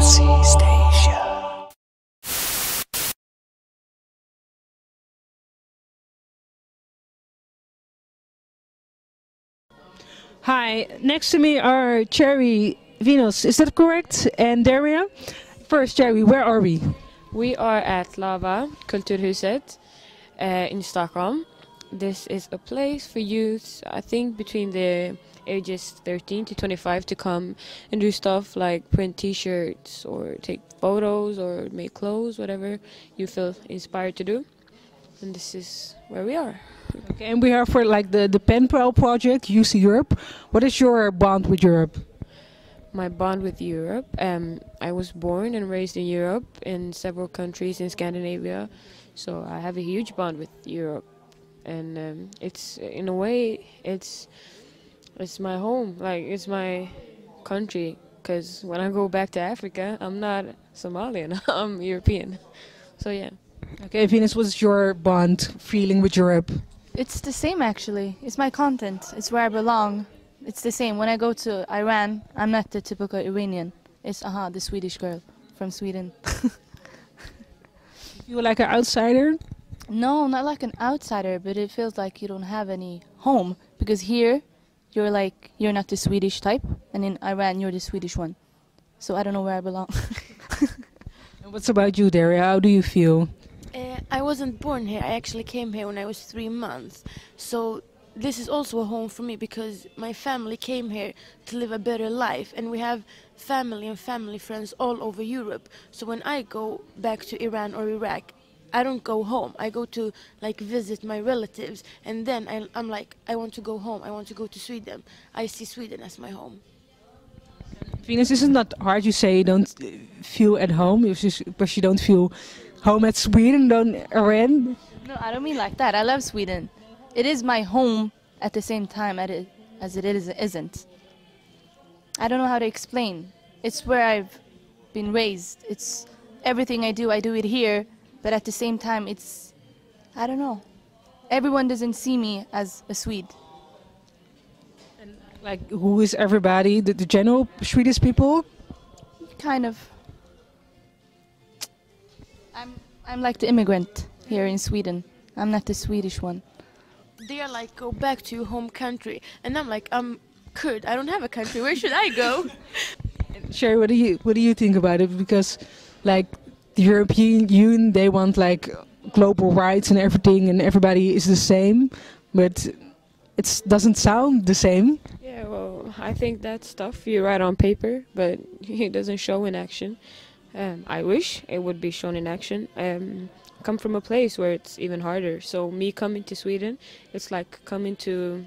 Southeast Asia. Hi, next to me are Cherrie, Venoz, is that correct? And Derya? First, Cherrie, where are we? We are at Lava Kulturhuset in Stockholm. This is a place for youths, I think between the ages 13 to 25 to come and do stuff like print t-shirts or take photos or make clothes, whatever you feel inspired to do. And this is where we are. Okay, and we are for like the Pen Pal project, UC Europe. What is your bond with Europe? My bond with Europe. I was born and raised in Europe in several countries in Scandinavia, so I have a huge bond with Europe, and it's in a way it's my home, like it's my country. Because when I go back to Africa, I'm not Somalian, I'm European. So yeah. Okay, Venus, what's your bond feeling with Europe? It's the same actually. It's my content. It's where I belong. It's the same. When I go to Iran, I'm not the typical Iranian. It's the Swedish girl from Sweden. You feel like an outsider? No, not like an outsider, but it feels like you don't have any home. Because here, you're not the Swedish type, and in Iran, you're the Swedish one. So I don't know where I belong. And what's about you, Derya? How do you feel? I wasn't born here. I actually came here when I was 3 months. So this is also a home for me because my family came here to live a better life, and we have family and family friends all over Europe. So when I go back to Iran or Iraq, I don't go home. I go to like visit my relatives, and then I'm like, I want to go home. I want to go to Sweden. I see Sweden as my home. Venus, isn't that hard? You say you don't feel at home because you don't feel home at Sweden, don't Iran? No, I don't mean like that. I love Sweden. It is my home at the same time as it isn't. I don't know how to explain. It's where I've been raised. It's everything I do it here, but at the same time I don't know. Everyone doesn't see me as a Swede. And like, who is everybody? The general Swedish people? Kind of. I'm like the immigrant here in Sweden. I'm not the Swedish one. They are like, go back to your home country, and I'm like, I'm Kurd. I don't have a country. Where should I go? Cherrie, what do you think about it? Because like the European Union, they want like global rights and everything, and everybody is the same, but it doesn't sound the same. Yeah, well, I think that stuff you write on paper, but it doesn't show in action. I wish it would be shown in action. Come from a place where it's even harder. So me coming to Sweden, it's like coming to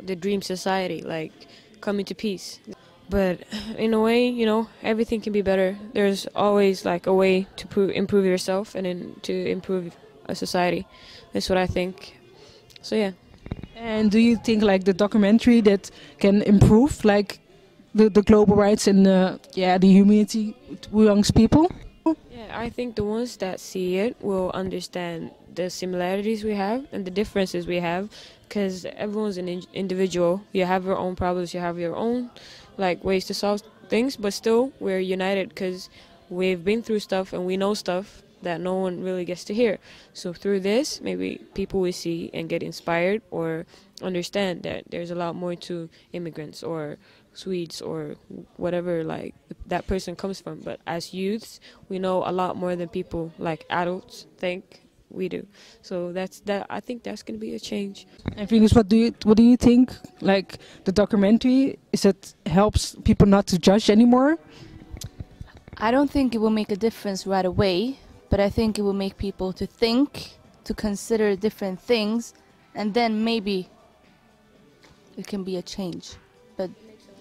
the dream society, like coming to peace. But in a way, you know, everything can be better. There's always like a way to improve yourself and to improve a society. That's what I think. So yeah. And do you think like the documentary that can improve like the global rights and the humanity amongst people? Yeah, I think the ones that see it will understand the similarities we have and the differences we have, because everyone's an individual. You have your own problems, you have your own like ways to solve things, but still we're united because we've been through stuff and we know stuff that no one really gets to hear. So through this, maybe people will see and get inspired or understand that there's a lot more to immigrants or Swedes or whatever like that person comes from. But as youths, we know a lot more than people like adults think we do. So I think that's going to be a change. And Venus, what do you think? Like the documentary, is it helps people not to judge anymore? I don't think it will make a difference right away, but I think it will make people to think, to consider different things, and then maybe it can be a change. But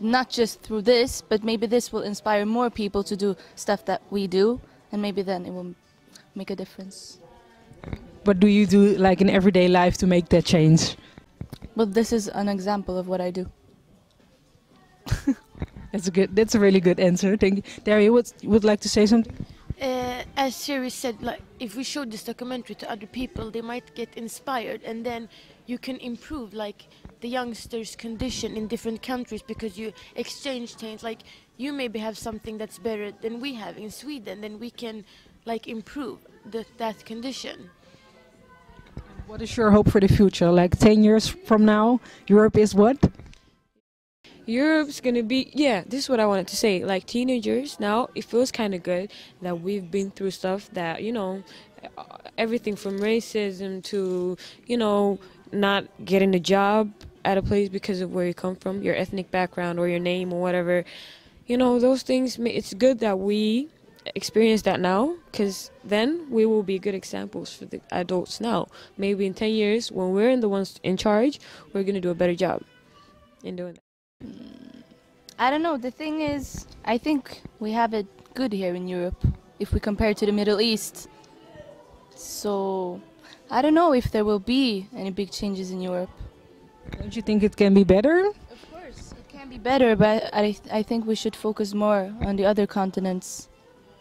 not just through this, but maybe this will inspire more people to do stuff that we do, and maybe then it will make a difference. What do you do like in everyday life to make that change? Well, this is an example of what I do. That's a really good answer. Thank you. Derya, would like to say something? As Cherrie said, like if we show this documentary to other people, they might get inspired, and then you can improve. Like the youngsters' condition in different countries, because you exchange things. Like, you maybe have something that's better than we have in Sweden, then we can like improve that condition. What is your hope for the future? Like 10 years from now, Europe is what? Europe's gonna be, yeah, this is what I wanted to say. Like teenagers now, it feels kind of good that we've been through stuff that, you know, everything from racism to, you know, not getting a job at a place because of where you come from, your ethnic background or your name or whatever. You know, those things, it's good that we experience that now, because then we will be good examples for the adults now. Maybe in 10 years, when we're the ones in charge, we're gonna do a better job in doing that. I don't know. The thing is, I think we have it good here in Europe if we compare to the Middle East. So I don't know if there will be any big changes in Europe. Don't you think it can be better? Of course, it can be better, but I think we should focus more on the other continents.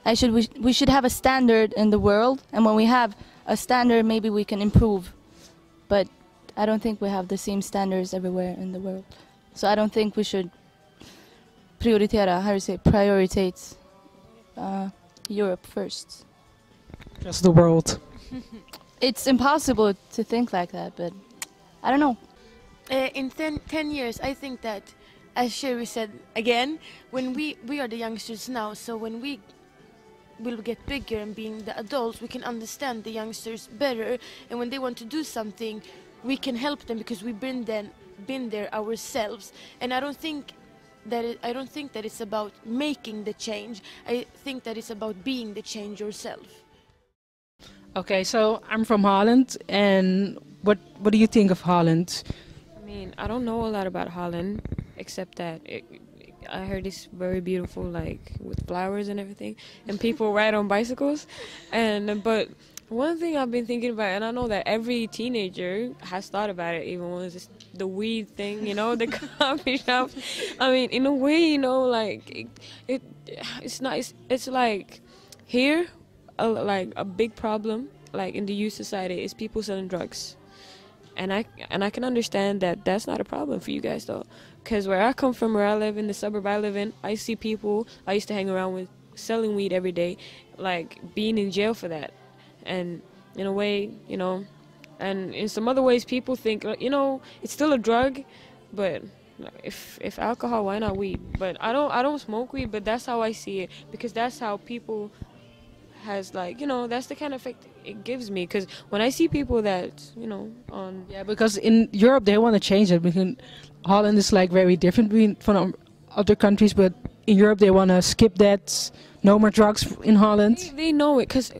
We should have a standard in the world, and when we have a standard, maybe we can improve. But I don't think we have the same standards everywhere in the world. So I don't think we should prioritize Europe first. Just the world. It's impossible to think like that, but I don't know. In 10 years, I think that, as Cherrie said again, when we are the youngsters now, so when we will get bigger and being the adults, we can understand the youngsters better, and when they want to do something, we can help them because we've been there ourselves. And I don't think that it's about making the change. I think that it's about being the change yourself. Okay, so I'm from Holland, and what do you think of Holland? I mean, I don't know a lot about Holland, except that I heard it's very beautiful, like with flowers and everything, and people ride on bicycles. But one thing I've been thinking about, and I know that every teenager has thought about it, even when it's the weed thing, you know, the coffee shops. I mean, in a way, you know, like it's nice. It's like here, like a big problem, like in the youth society, is people selling drugs. And I can understand that that's not a problem for you guys though, because where I come from, where I live in the suburb I live in, I see people I used to hang around with selling weed every day, like being in jail for that. And in a way, you know, and in some other ways, people think, you know, it's still a drug, but if alcohol, why not weed? But I don't smoke weed, but that's how I see it, because that's how people has, like, you know, that's the kind of effect it gives me. Because when I see people that, you know, on... Yeah, because in Europe they want to change it. Because Holland is like very different from other countries, but in Europe they want to skip that. No more drugs in Holland. They know it, because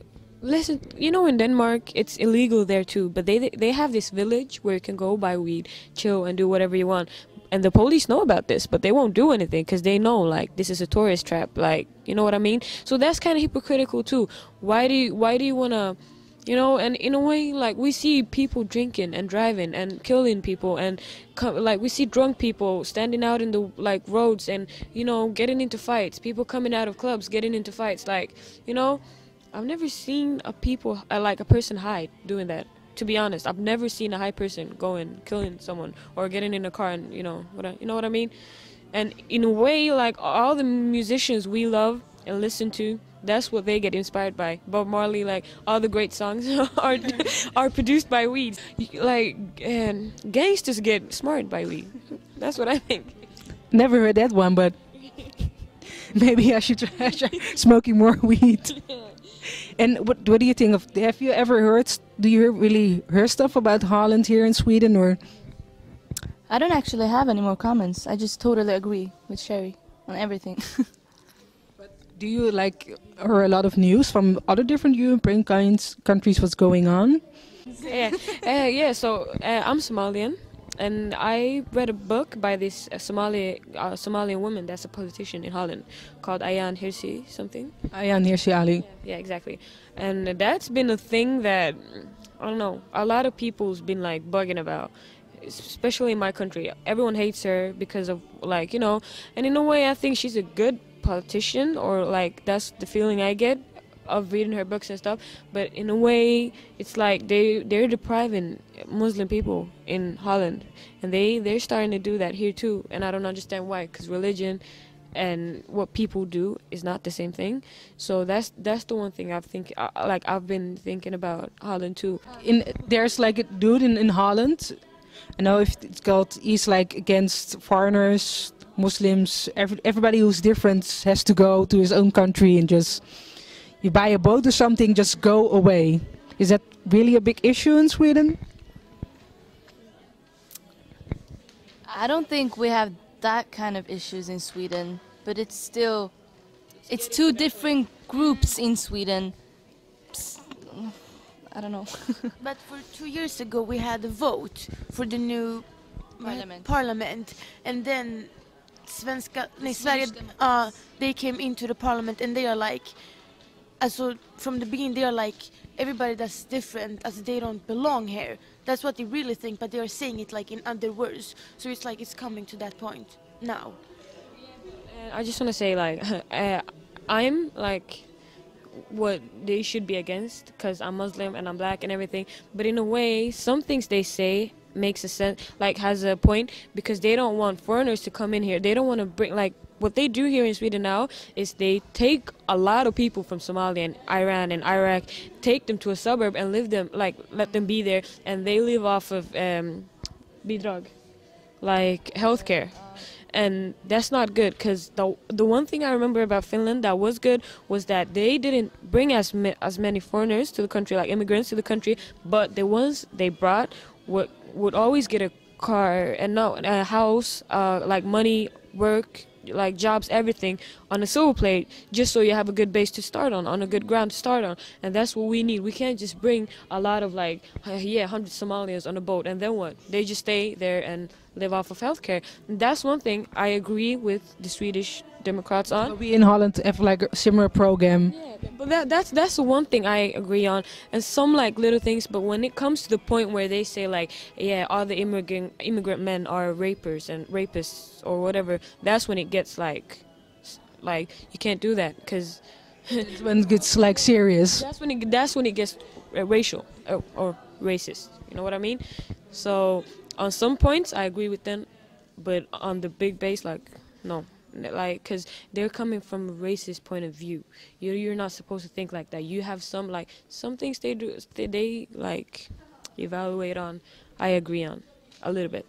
listen, you know, in Denmark it's illegal there too, but they have this village where you can go buy weed, chill, and do whatever you want. And the police know about this, but they won't do anything because they know, like, this is a tourist trap, like, you know what I mean? So that's kind of hypocritical too. Why do you want to, you know? And in a way, like, we see people drinking and driving and killing people, and like we see drunk people standing out in the, like, roads and, you know, getting into fights, people coming out of clubs getting into fights, like, you know, I've never seen a person hide doing that. To be honest, I've never seen a high person going killing someone or getting in a car and, you know what I mean. And in a way, like, all the musicians we love and listen to, that's what they get inspired by. Bob Marley, like, all the great songs are produced by weed. Like, and gangsters get smart by weed. That's what I think. Never heard that one, but maybe I should try smoking more weed. And what do you think of? Have you ever heard? Do you really hear stuff about Holland here in Sweden, or? I don't actually have any more comments. I just totally agree with Cherrie on everything. But do you like hear a lot of news from other different European countries? What's going on? Yeah. So I'm Somalian. And I read a book by this Somalian woman that's a politician in Holland called Ayaan Hirsi something. Ayaan Hirsi Ali. Yeah, exactly. And that's been a thing that, I don't know, a lot of people's been, like, bugging about, especially in my country. Everyone hates her because of, like, you know, and in a way I think she's a good politician, or, like, that's the feeling I get. of reading her books and stuff, but in a way it's like they're depriving Muslim people in Holland, and they're starting to do that here too, and I don't understand why, because religion and what people do is not the same thing. So that's the one thing I've been thinking about Holland too. There's like a dude in Holland, I know if it's called, he's like against foreigners, Muslims, everybody who's different has to go to his own country, and just you buy a boat or something, just go away. Is that really a big issue in Sweden? I don't think we have that kind of issues in Sweden, but it's two different groups in Sweden. I don't know. But for 2 years ago, we had a vote for the new parliament, and then Sverige, they came into the parliament, and they are like, also from the beginning, they are like, everybody that's different, as they don't belong here. That's what they really think, but they are saying it like in other words. So it's like it's coming to that point now. I just want to say, like, I'm like what they should be against, because I'm Muslim and I'm black and everything, but in a way some things they say makes a sense, like has a point, because they don't want foreigners to come in here. They don't want to bring, like what they do here in Sweden now is they take a lot of people from Somalia and Iran and Iraq, take them to a suburb and live them, like let them be there, and they live off of bidrag, like healthcare. And that's not good, because the one thing I remember about Finland that was good was that they didn't bring as many foreigners to the country, like immigrants to the country, but the ones they brought would always get a car and a house, like money, work, like jobs, everything on a silver plate, just so you have a good base to start on a good ground to start on. And that's what we need. We can't just bring a lot of 100 Somalians on a boat, and then what? They just stay there and live off of healthcare. And that's one thing I agree with the Swedish Democrats on. But we in Holland have like a similar program. Yeah, but that's the one thing I agree on, and some like little things. But when it comes to the point where they say like, yeah, all the immigrant men are rapists or whatever, that's when it gets like you can't do that, because When it gets like serious. that's when it gets racial or racist. You know what I mean? So on some points I agree with them, but on the big base, like no. Like, because they're coming from a racist point of view. You're not supposed to think like that. You have some things they do, they like evaluate on. I agree on a little bit.